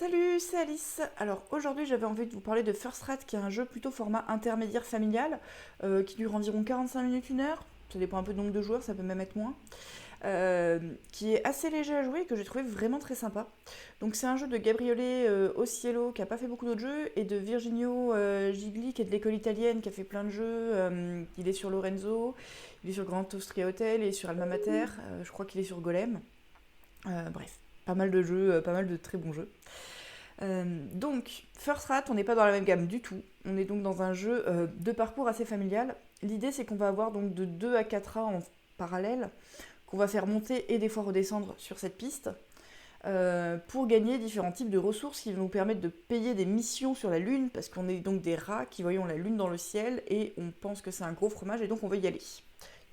Salut, c'est Alice. Alors aujourd'hui j'avais envie de vous parler de First Rat qui est un jeu plutôt format intermédiaire familial qui dure environ 45 minutes, une heure. Ça dépend un peu du nombre de joueurs, ça peut même être moins. Qui est assez léger à jouer et que j'ai trouvé vraiment très sympa. Donc c'est un jeu de Gabriele Osiello qui a pas fait beaucoup d'autres jeux et de Virginio Gigli qui est de l'école italienne qui a fait plein de jeux. Il est sur Lorenzo, il est sur Grand Austria Hotel, il est sur Alma Mater, je crois qu'il est sur Golem. Bref, pas mal de jeux, pas mal de très bons jeux. Donc, First Rat, on n'est pas dans la même gamme du tout. On est donc dans un jeu de parcours assez familial. L'idée, c'est qu'on va avoir donc de 2 à 4 rats en parallèle, qu'on va faire monter et des fois redescendre sur cette piste, pour gagner différents types de ressources qui vont nous permettre de payer des missions sur la Lune, parce qu'on est donc des rats qui voyons la Lune dans le ciel, et on pense que c'est un gros fromage, et donc on veut y aller.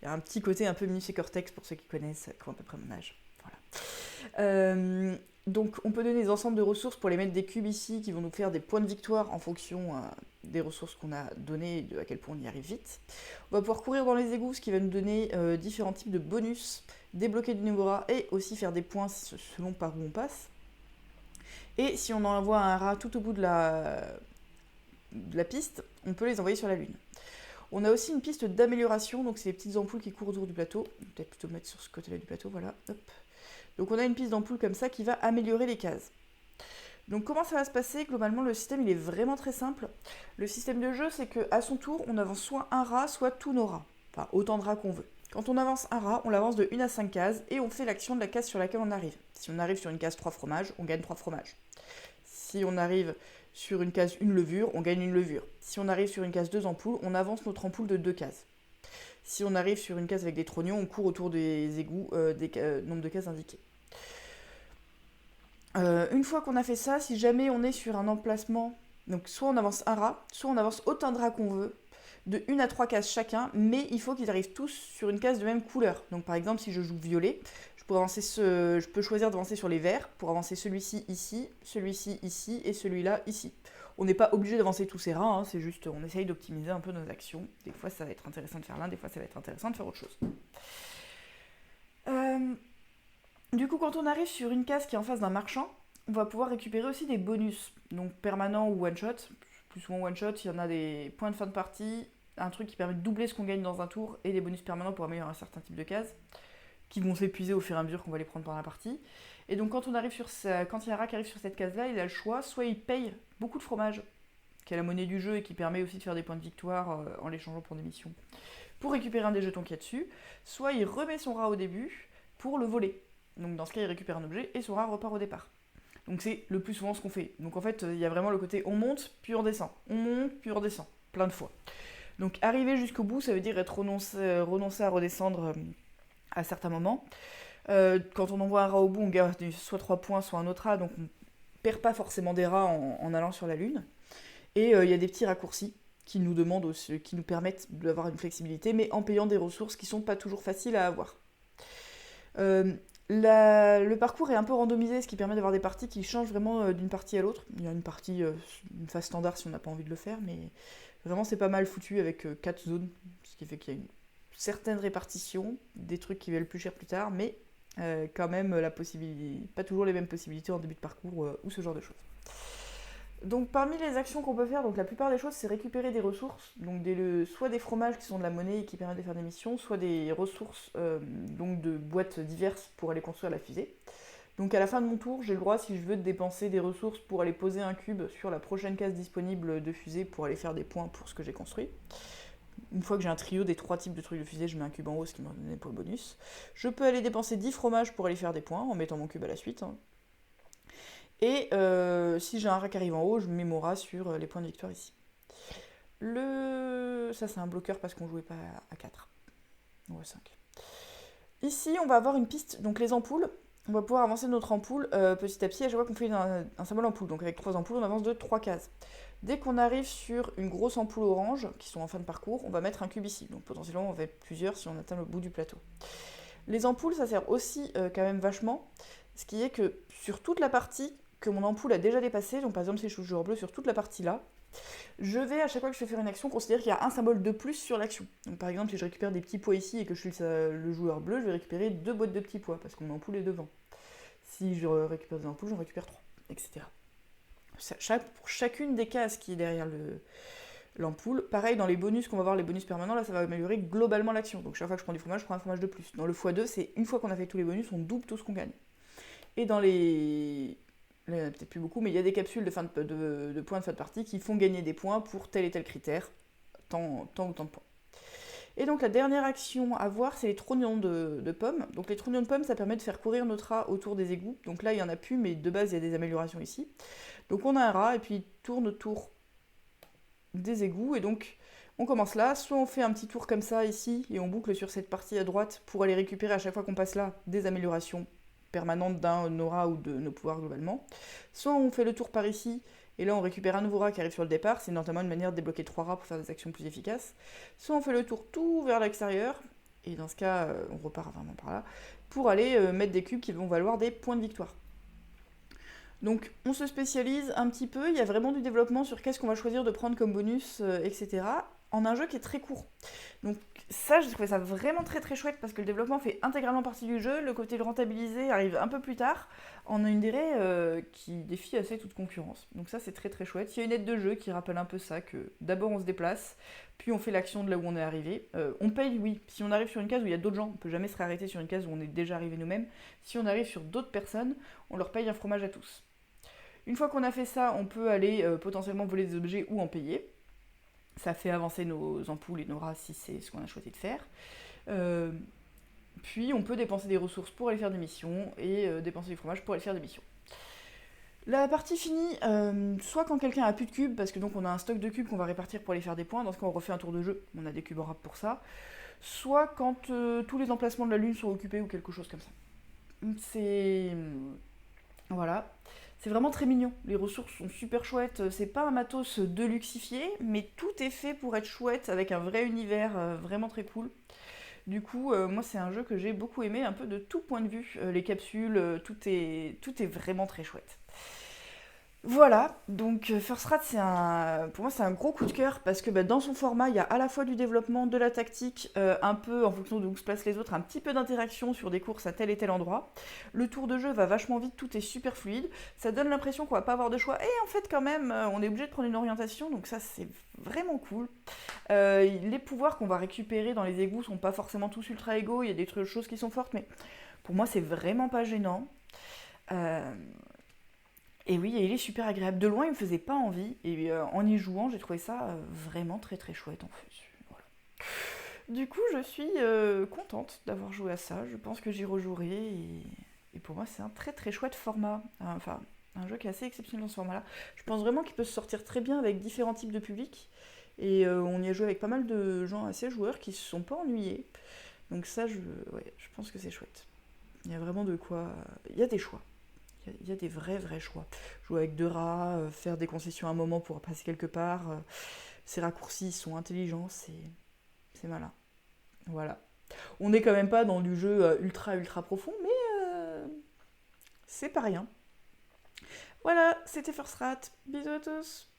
Il y a un petit côté un peu Minus Cortex pour ceux qui connaissent, qui ont à peu près mon âge. Voilà. Donc on peut donner des ensembles de ressources pour les mettre des cubes ici qui vont nous faire des points de victoire en fonction des ressources qu'on a données et de à quel point on y arrive vite. On va pouvoir courir dans les égouts, ce qui va nous donner différents types de bonus, débloquer du nouveau rat et aussi faire des points selon par où on passe. Et si on envoie un rat tout au bout de la piste, on peut les envoyer sur la Lune. On a aussi une piste d'amélioration, donc c'est les petites ampoules qui courent autour du plateau. On va peut-être plutôt mettre sur ce côté-là du plateau, voilà. Hop. Donc on a une piste d'ampoule comme ça qui va améliorer les cases. Donc comment ça va se passer? Globalement, le système il est vraiment très simple. Le système de jeu, c'est qu'à son tour, on avance soit un rat, soit tous nos rats. Enfin, autant de rats qu'on veut. Quand on avance un rat, on l'avance de 1 à 5 cases et on fait l'action de la case sur laquelle on arrive. Si on arrive sur une case 3 fromages, on gagne 3 fromages. Si on arrive sur une case 1 levure, on gagne une levure. Si on arrive sur une case 2 ampoules, on avance notre ampoule de 2 cases. Si on arrive sur une case avec des trognons, on court autour des égouts, nombre de cases indiquées. Une fois qu'on a fait ça, si jamais on est sur un emplacement, donc soit on avance un rat, soit on avance autant de rats qu'on veut, de 1 à 3 cases chacun, mais il faut qu'ils arrivent tous sur une case de même couleur. Donc par exemple, si je joue violet, je peux choisir d'avancer sur les verts pour avancer celui-ci ici et celui-là ici. On n'est pas obligé d'avancer tous ces rats, hein, c'est juste on essaye d'optimiser un peu nos actions. Des fois ça va être intéressant de faire l'un, des fois ça va être intéressant de faire autre chose. Du coup, quand on arrive sur une case qui est en face d'un marchand, on va pouvoir récupérer aussi des bonus, donc permanents ou one-shot. Plus souvent one-shot, il y en a des points de fin de partie, un truc qui permet de doubler ce qu'on gagne dans un tour, et des bonus permanents pour améliorer un certain type de cases, qui vont s'épuiser au fur et à mesure qu'on va les prendre pendant la partie. Et donc quand il y a un rat qui arrive sur cette case-là, il a le choix, soit il paye beaucoup de fromage, qui est la monnaie du jeu et qui permet aussi de faire des points de victoire en l'échangeant pour des missions, pour récupérer un des jetons qu'il y a dessus, soit il remet son rat au début pour le voler. Donc dans ce cas, il récupère un objet et son rat repart au départ. Donc c'est le plus souvent ce qu'on fait. Donc en fait, il y a vraiment le côté on monte, puis on descend. On monte, puis on redescend. Plein de fois. Donc arriver jusqu'au bout, ça veut dire être renoncer à redescendre à certains moments. Quand on envoie un rat au bout, on gagne soit 3 points, soit un autre rat. Donc on perd pas forcément des rats en allant sur la Lune. Et il y a des petits raccourcis qui nous demandent aussi, qui nous permettent d'avoir une flexibilité, mais en payant des ressources qui sont pas toujours faciles à avoir. Le parcours est un peu randomisé, ce qui permet d'avoir des parties qui changent vraiment d'une partie à l'autre. Il y a une phase standard si on n'a pas envie de le faire, mais vraiment c'est pas mal foutu avec 4 zones, ce qui fait qu'il y a une certaine répartition, des trucs qui valent plus cher plus tard, mais quand même pas toujours les mêmes possibilités en début de parcours ou ce genre de choses. Donc parmi les actions qu'on peut faire, donc la plupart des choses c'est récupérer des ressources, donc soit des fromages qui sont de la monnaie et qui permettent de faire des missions, soit des ressources donc de boîtes diverses pour aller construire la fusée. Donc à la fin de mon tour, j'ai le droit, si je veux, de dépenser des ressources pour aller poser un cube sur la prochaine case disponible de fusée pour aller faire des points pour ce que j'ai construit. Une fois que j'ai un trio des 3 types de trucs de fusée, je mets un cube en haut, ce qui m'a donné des points bonus. Je peux aller dépenser 10 fromages pour aller faire des points en mettant mon cube à la suite. Et si j'ai un rat qui arrive en haut, je mets mon rat sur les points de victoire ici. Ça c'est un bloqueur parce qu'on jouait pas à 4. Ou à 5. Ici on va avoir une piste, donc les ampoules. On va pouvoir avancer notre ampoule petit à petit à chaque fois qu'on fait un symbole ampoule. Donc avec 3 ampoules, on avance de 3 cases. Dès qu'on arrive sur une grosse ampoule orange, qui sont en fin de parcours, on va mettre un cube ici. Donc potentiellement on va être plusieurs si on atteint le bout du plateau. Les ampoules, ça sert aussi quand même vachement. Ce qui est que sur toute la partie que mon ampoule a déjà dépassé, donc par exemple si je joue joueur bleu sur toute la partie là, je vais à chaque fois que je vais faire une action considérer qu'il y a un symbole de plus sur l'action. Donc par exemple si je récupère des petits pois ici et que je suis le joueur bleu, je vais récupérer 2 boîtes de petits pois parce que mon ampoule est devant. Si je récupère des ampoules, j'en récupère 3, etc. pour chacune des cases qui est derrière l'ampoule. Pareil, dans les bonus qu'on va voir, les bonus permanents, là ça va améliorer globalement l'action. Donc chaque fois que je prends un fromage de plus. Dans le x2, c'est une fois qu'on a fait tous les bonus, on double tout ce qu'on gagne. Et dans les... Là, il n'y en a peut-être plus beaucoup, mais il y a des capsules de points de fin de partie qui font gagner des points pour tel et tel critère, tant ou tant de points. Et donc la dernière action à voir, c'est les trognons de pommes. Donc les trognons de pommes, ça permet de faire courir notre rat autour des égouts. Donc là, il n'y en a plus, mais de base, il y a des améliorations ici. Donc on a un rat, et puis il tourne autour des égouts, et donc on commence là. Soit on fait un petit tour comme ça, ici, et on boucle sur cette partie à droite pour aller récupérer à chaque fois qu'on passe là des améliorations permanente d'un de nos rats ou de nos pouvoirs globalement. Soit on fait le tour par ici, et là on récupère un nouveau rat qui arrive sur le départ, c'est notamment une manière de débloquer 3 rats pour faire des actions plus efficaces. Soit on fait le tour tout vers l'extérieur, et dans ce cas on repart vraiment par là, pour aller mettre des cubes qui vont valoir des points de victoire. Donc on se spécialise un petit peu, il y a vraiment du développement sur qu'est-ce qu'on va choisir de prendre comme bonus, etc. en un jeu qui est très court. Donc ça, j'ai trouvé ça vraiment très très chouette parce que le développement fait intégralement partie du jeu, le côté de rentabiliser arrive un peu plus tard, en une durée qui défie assez toute concurrence. Donc ça, c'est très très chouette. Il y a une aide de jeu qui rappelle un peu ça, que d'abord on se déplace, puis on fait l'action de là où on est arrivé. On paye, oui. Si on arrive sur une case où il y a d'autres gens, on peut jamais se réarrêter sur une case où on est déjà arrivé nous-mêmes. Si on arrive sur d'autres personnes, on leur paye un fromage à tous. Une fois qu'on a fait ça, on peut aller potentiellement voler des objets ou en payer. Ça fait avancer nos ampoules et nos rats si c'est ce qu'on a choisi de faire. Puis on peut dépenser des ressources pour aller faire des missions et dépenser du fromage pour aller faire des missions. La partie finie, soit quand quelqu'un a plus de cubes, parce que donc on a un stock de cubes qu'on va répartir pour aller faire des points, dans ce cas on refait un tour de jeu, on a des cubes en rap pour ça, soit quand tous les emplacements de la lune sont occupés ou quelque chose comme ça. C'est... Voilà. C'est vraiment très mignon, les ressources sont super chouettes, c'est pas un matos de luxifié, mais tout est fait pour être chouette, avec un vrai univers vraiment très cool. Du coup, moi c'est un jeu que j'ai beaucoup aimé, un peu de tout point de vue. Les capsules, tout est vraiment très chouette. Voilà, donc First Rat, pour moi c'est un gros coup de cœur parce que dans son format, il y a à la fois du développement, de la tactique, un peu en fonction de où se placent les autres, un petit peu d'interaction sur des courses à tel et tel endroit. Le tour de jeu va vachement vite, tout est super fluide. Ça donne l'impression qu'on va pas avoir de choix. Et en fait, quand même, on est obligé de prendre une orientation, donc ça c'est vraiment cool. Les pouvoirs qu'on va récupérer dans les égouts sont pas forcément tous ultra égaux, il y a des choses qui sont fortes, mais pour moi c'est vraiment pas gênant. Et oui, il est super agréable. De loin, il me faisait pas envie. Et en y jouant, j'ai trouvé ça vraiment très très chouette en fait. Voilà. Du coup, je suis contente d'avoir joué à ça. Je pense que j'y rejouerai. Et pour moi, c'est un très très chouette format. Enfin, un jeu qui est assez exceptionnel dans ce format-là. Je pense vraiment qu'il peut se sortir très bien avec différents types de publics. Et on y a joué avec pas mal de gens assez joueurs qui se sont pas ennuyés. Donc ça, je pense que c'est chouette. Il y a vraiment de quoi... Il y a des choix. Il y a des vrais choix. Jouer avec 2 rats, faire des concessions à un moment pour passer quelque part. Ces raccourcis sont intelligents, c'est malin. Voilà. On n'est quand même pas dans du jeu ultra profond, mais c'est pas rien. Voilà, c'était First Rat. Bisous à tous.